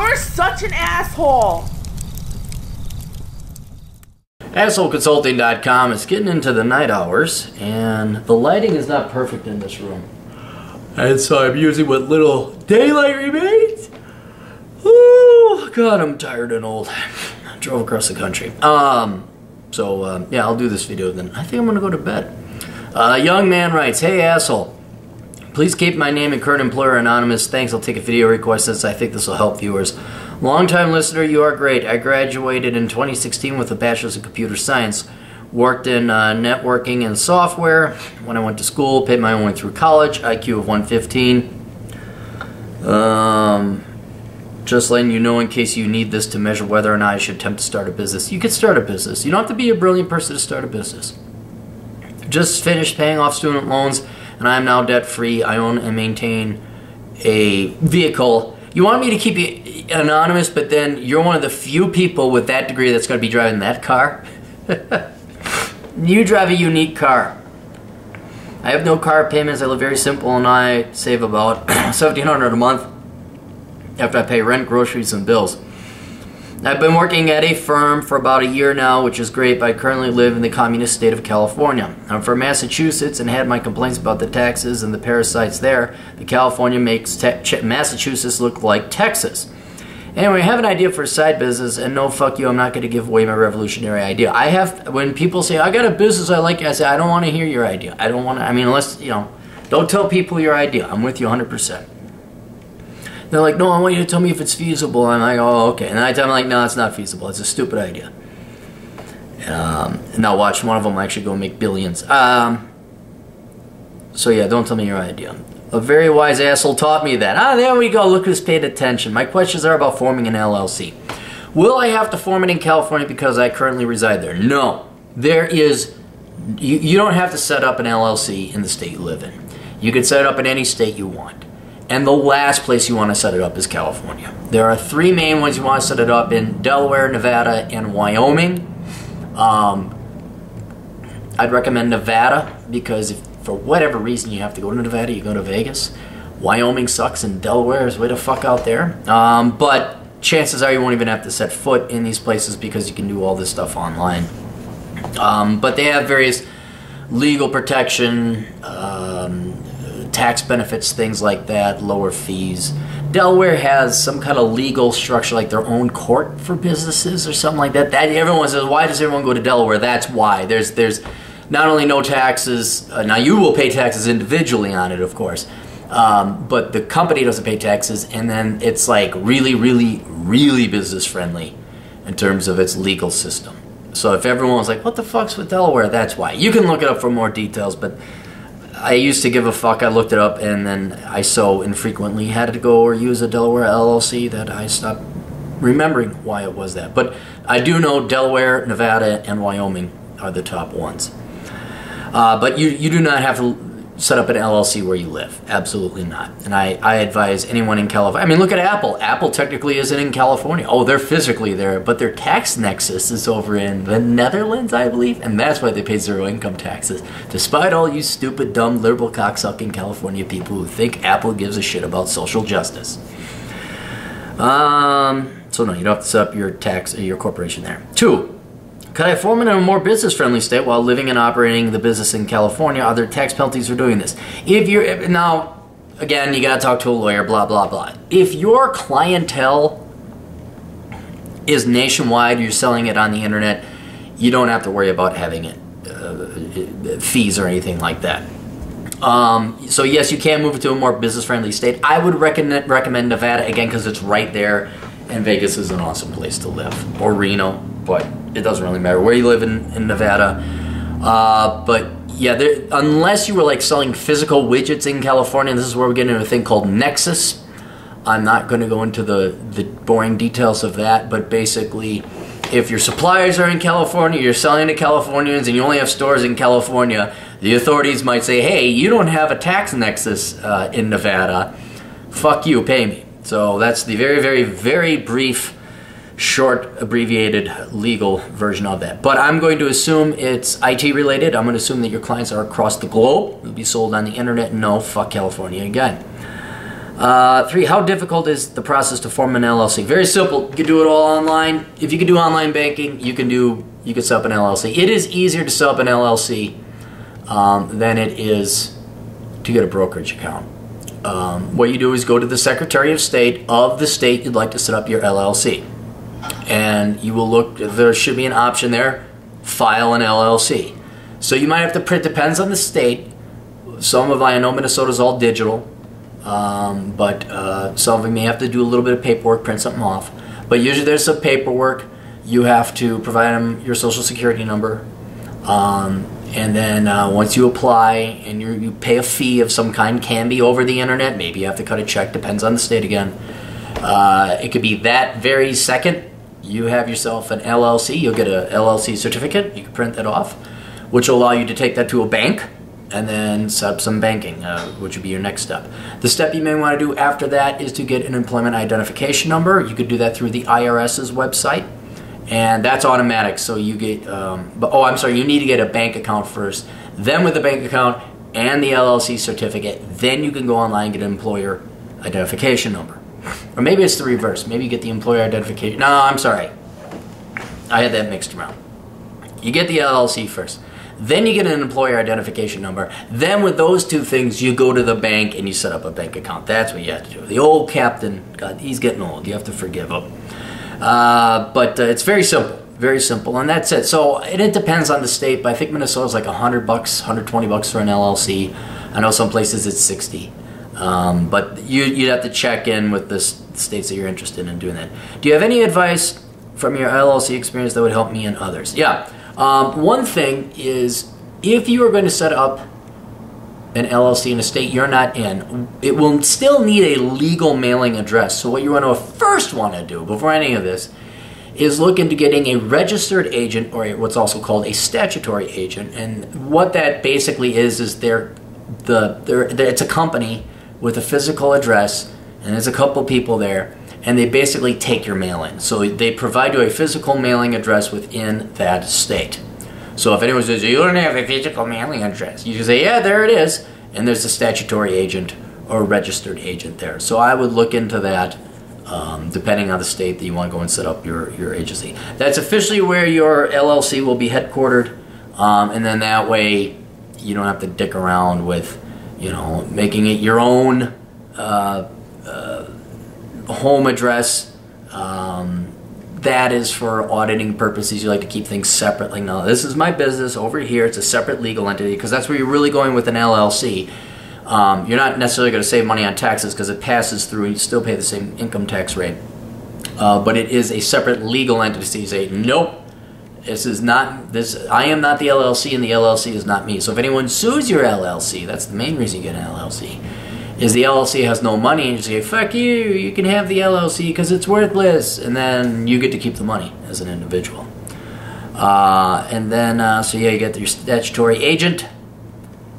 You're such an asshole. AssholeConsulting.com is getting into the night hours, and the lighting is not perfect in this room. And so I'm using what little daylight remains. Oh, God, I'm tired and old. I drove across the country. Yeah, I'll do this video then. I think I'm going to go to bed. Young man writes, hey, asshole. Please keep my name and current employer anonymous. Thanks, I'll take a video request since I think this will help viewers. Long-time listener, you are great. I graduated in 2016 with a bachelor's in computer science. Worked in networking and software when I went to school. Paid my own way through college. IQ of 115. Just letting you know in case you need this to measure whether or not I should attempt to start a business. You can start a business. You don't have to be a brilliant person to start a business. Just finished paying off student loans, and I am now debt-free. I own and maintain a vehicle. You want me to keep it anonymous, but then you're one of the few people with that degree that's going to be driving that car? You drive a unique car. I have no car payments. I live very simple, and I save about $1,700 a month after I pay rent, groceries, and bills. I've been working at a firm for about a year now, which is great, but I currently live in the communist state of California. I'm from Massachusetts and had my complaints about the taxes and the parasites there. The California makes Massachusetts look like Texas. Anyway, I have an idea for a side business, and no, fuck you, I'm not going to give away my revolutionary idea. When people say, I got a business I like, I say, I don't want to hear your idea. I don't want to, unless, don't tell people your idea. I'm with you 100%. They're like, no, I want you to tell me if it's feasible. I'm like, oh, okay. And I tell them, like, no, it's not feasible. It's a stupid idea. And now watch, one of them actually go make billions. So yeah, don't tell me your idea. A very wise asshole taught me that. There we go. Look who's paid attention. My questions are about forming an LLC. Will I have to form it in California because I currently reside there? No. There is, you don't have to set up an LLC in the state you live in. You can set it up in any state you want. And the last place you want to set it up is California. There are three main ones you want to set it up in: Delaware, Nevada, and Wyoming. I'd recommend Nevada because if for whatever reason you have to go to Nevada, you go to Vegas. Wyoming sucks and Delaware is way the fuck out there. But chances are you won't even have to set foot in these places because you can do all this stuff online. But they have various legal protection, tax benefits, things like that, lower fees. Delaware has some kind of legal structure, like their own court for businesses or something like that. Everyone says, why does everyone go to Delaware? That's why. There's not only no taxes, now you will pay taxes individually on it, of course, but the company doesn't pay taxes, and then it's like really, really, really business friendly in terms of its legal system. So if everyone was like, what the fuck's with Delaware? That's why. You can look it up for more details, but I used to give a fuck. I looked it up, and then I so infrequently had to go or use a Delaware LLC that I stopped remembering why it was that. But I do know Delaware, Nevada, and Wyoming are the top ones. But you do not have to set up an LLC where you live. Absolutely not. And I advise anyone in California. Look at Apple. Apple technically isn't in California. Oh, they're physically there, but their tax nexus is over in the Netherlands, I believe, and that's why they pay zero income taxes. Despite all you stupid, dumb, liberal, cocksucking California people who think Apple gives a shit about social justice. So no, you don't have to set up your corporation there. 2. Could I form it in a more business-friendly state while living and operating the business in California? Are there tax penalties for doing this? Now, again, you got to talk to a lawyer, blah, blah, blah. If your clientele is nationwide, you're selling it on the internet, you don't have to worry about having it fees or anything like that. So yes, you can move it to a more business-friendly state. I would recommend Nevada, again, because it's right there, and Vegas is an awesome place to live. Or Reno, but it doesn't really matter where you live in Nevada. But yeah, unless you were like selling physical widgets in California, and this is where we get into a thing called Nexus. I'm not going to go into the boring details of that, but basically, if your suppliers are in California, you're selling to Californians, and you only have stores in California, the authorities might say, hey, you don't have a tax nexus in Nevada. Fuck you, pay me. So that's the very, very, very brief, short, abbreviated legal version of that. But I'm going to assume it's IT related. I'm going to assume that your clients are across the globe. They'll be sold on the internet. No, fuck California again. 3, how difficult is the process to form an LLC? Very simple. You can do it all online. If you can do online banking, you can set up an LLC. It is easier to set up an LLC than it is to get a brokerage account. What you do is go to the Secretary of State of the state you'd like to set up your LLC. And you will look, there should be an option there, file an LLC. So you might have to print, depends on the state. I know Minnesota's all digital. But some of you may have to do a little bit of paperwork, print something off. But usually there's some paperwork. You have to provide them your social security number. And then once you apply and you pay a fee of some kind, can be over the internet. Maybe you have to cut a check, depends on the state again. It could be that very second you have yourself an LLC. You'll get a LLC certificate. You can print that off, which will allow you to take that to a bank and then set up some banking, which would be your next step. The step you may want to do after that is to get an employment identification number. You could do that through the IRS's website, and that's automatic. So you get, you need to get a bank account first. Then with the bank account and the LLC certificate, then you can go online and get an employer identification number. Or maybe it's the reverse. Maybe you get the employer identification. No, I'm sorry. I had that mixed around. You get the LLC first. Then you get an employer identification number. Then with those two things, you go to the bank and you set up a bank account. That's what you have to do. The old captain, God, he's getting old. You have to forgive him. But it's very simple, and that's it. So it depends on the state, but I think Minnesota's like $100, $120 for an LLC. I know some places it's 60. But you'd have to check in with the states that you're interested in doing that. Do you have any advice from your LLC experience that would help me and others? Yeah. One thing is, if you are going to set up an LLC in a state you're not in, it will still need a legal mailing address. So what you first want to do before any of this is look into getting a registered agent, or what's also called a statutory agent. And what that basically is it's a company with a physical address, and there's a couple people there, and they basically take your mail-in. So they provide you a physical mailing address within that state. So if anyone says, you don't have a physical mailing address, you can say, yeah, there it is. And there's a statutory agent or a registered agent there. So I would look into that, depending on the state that you want to go and set up your agency. That's officially where your LLC will be headquartered. And then that way you don't have to dick around with, making it your own home address. That is for auditing purposes. You like to keep things separate. Like, no, this is my business over here. It's a separate legal entity, because that's where you're really going with an LLC. You're not necessarily going to save money on taxes because it passes through and you still pay the same income tax rate. But it is a separate legal entity. So you say, nope, this is not this. I am not the LLC, and the LLC is not me. So if anyone sues your LLC, that's the main reason you get an LLC. Is the LLC has no money, and you say, fuck you can have the LLC because it's worthless, and then you get to keep the money as an individual. And then, you get your statutory agent,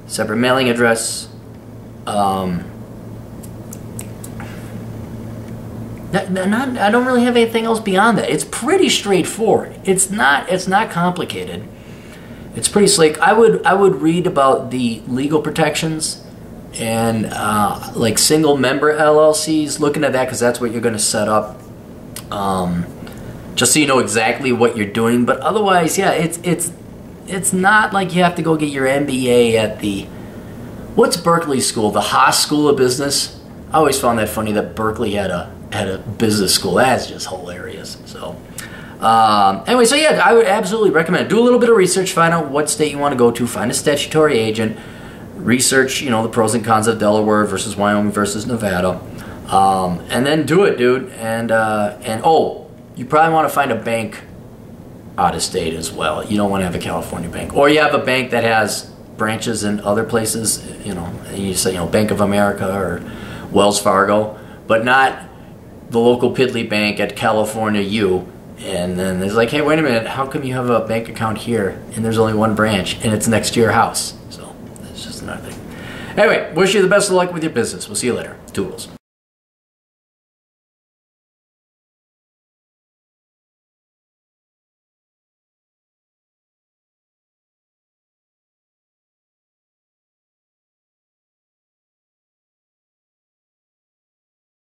separate mailing address. I don't really have anything else beyond that. It's pretty straightforward. It's not complicated. It's pretty slick. I would read about the legal protections and like single member LLCs, looking at that because that's what you're going to set up, just so you know exactly what you're doing. But otherwise, yeah, it's not like you have to go get your MBA at what's Berkeley School, the Haas School of Business. I always found that funny that Berkeley had a business school. That's just hilarious. So anyway, so yeah, I would absolutely recommend it. Do a little bit of research, find out what state you want to go to, find a statutory agent. Research, the pros and cons of Delaware versus Wyoming versus Nevada, and then do it, dude. And you probably want to find a bank out of state as well. You don't want to have a California bank, or you have a bank that has branches in other places. And you say, Bank of America or Wells Fargo, but not the local piddly bank at California U. And then there's like, hey, wait a minute, how come you have a bank account here and there's only one branch and it's next to your house? So that's just another thing. Anyway, wish you the best of luck with your business. We'll see you later. Toodles.